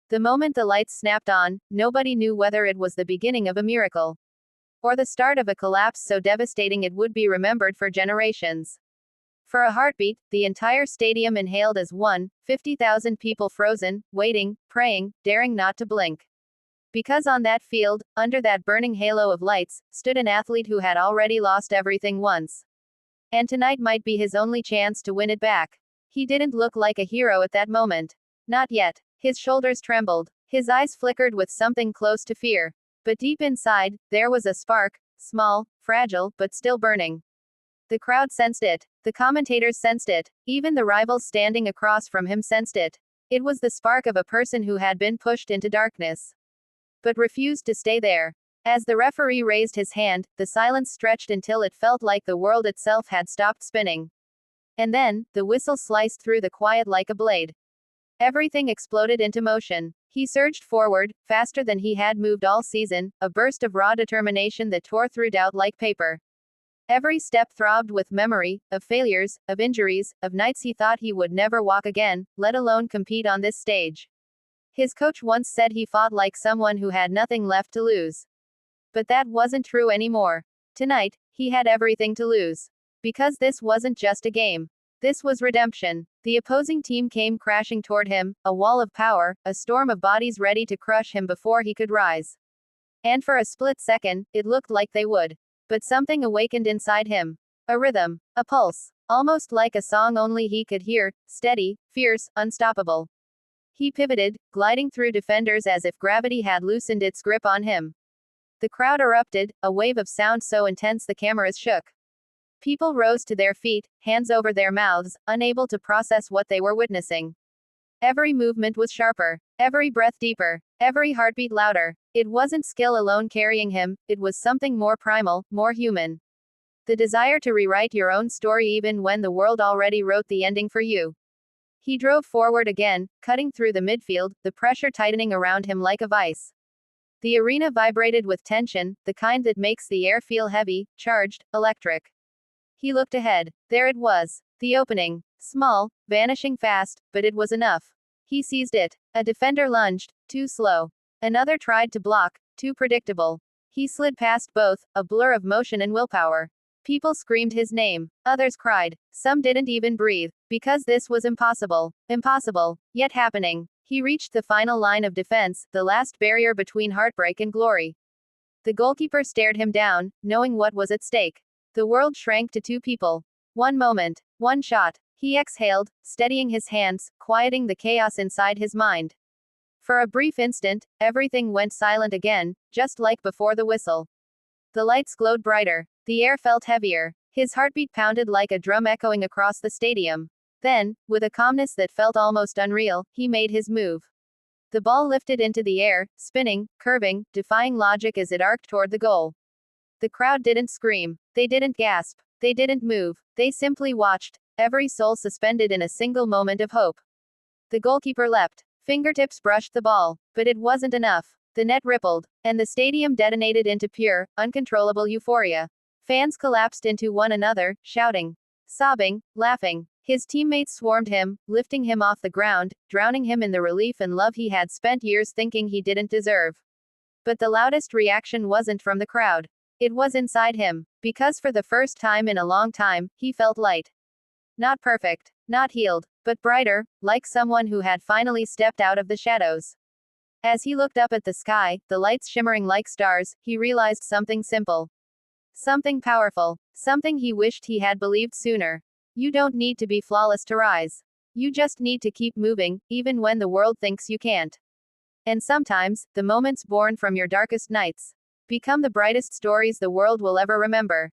The moment the lights snapped on, nobody knew whether it was the beginning of a miracle or the start of a collapse so devastating it would be remembered for generations. For a heartbeat, the entire stadium inhaled as one, 50,000 people frozen, waiting, praying, daring not to blink. Because on that field, under that burning halo of lights, stood an athlete who had already lost everything once. And tonight might be his only chance to win it back. He didn't look like a hero at that moment. Not yet. His shoulders trembled. His eyes flickered with something close to fear. But deep inside, there was a spark, small, fragile, but still burning. The crowd sensed it. The commentators sensed it. Even the rivals standing across from him sensed it. It was the spark of a person who had been pushed into darkness, but refused to stay there. As the referee raised his hand, the silence stretched until it felt like the world itself had stopped spinning. And then, the whistle sliced through the quiet like a blade. Everything exploded into motion. He surged forward, faster than he had moved all season, a burst of raw determination that tore through doubt like paper. Every step throbbed with memory, of failures, of injuries, of nights he thought he would never walk again, let alone compete on this stage. His coach once said he fought like someone who had nothing left to lose. But that wasn't true anymore. Tonight, he had everything to lose. Because this wasn't just a game. This was redemption. The opposing team came crashing toward him, a wall of power, a storm of bodies ready to crush him before he could rise. And for a split second, it looked like they would. But something awakened inside him. A rhythm. A pulse. Almost like a song only he could hear, steady, fierce, unstoppable. He pivoted, gliding through defenders as if gravity had loosened its grip on him. The crowd erupted, a wave of sound so intense the cameras shook. People rose to their feet, hands over their mouths, unable to process what they were witnessing. Every movement was sharper, every breath deeper, every heartbeat louder. It wasn't skill alone carrying him, it was something more primal, more human. The desire to rewrite your own story even when the world already wrote the ending for you. He drove forward again, cutting through the midfield, the pressure tightening around him like a vice. The arena vibrated with tension, the kind that makes the air feel heavy, charged, electric. He looked ahead. There it was. The opening. Small, vanishing fast, but it was enough. He seized it. A defender lunged, too slow. Another tried to block, too predictable. He slid past both, a blur of motion and willpower. People screamed his name. Others cried. Some didn't even breathe. Because this was impossible. Impossible, yet happening. He reached the final line of defense, the last barrier between heartbreak and glory. The goalkeeper stared him down, knowing what was at stake. The world shrank to two people. One moment. One shot. He exhaled, steadying his hands, quieting the chaos inside his mind. For a brief instant, everything went silent again, just like before the whistle. The lights glowed brighter. The air felt heavier. His heartbeat pounded like a drum echoing across the stadium. Then, with a calmness that felt almost unreal, he made his move. The ball lifted into the air, spinning, curving, defying logic as it arced toward the goal. The crowd didn't scream. They didn't gasp. They didn't move. They simply watched, every soul suspended in a single moment of hope. The goalkeeper leapt. Fingertips brushed the ball. But it wasn't enough. The net rippled, and the stadium detonated into pure, uncontrollable euphoria. Fans collapsed into one another, shouting, sobbing, laughing. His teammates swarmed him, lifting him off the ground, drowning him in the relief and love he had spent years thinking he didn't deserve. But the loudest reaction wasn't from the crowd. It was inside him. Because for the first time in a long time, he felt light. Not perfect, not healed, but brighter, like someone who had finally stepped out of the shadows. As he looked up at the sky, the lights shimmering like stars, he realized something simple. Something powerful. Something he wished he had believed sooner. You don't need to be flawless to rise. You just need to keep moving, even when the world thinks you can't. And sometimes, the moments born from your darkest nights become the brightest stories the world will ever remember.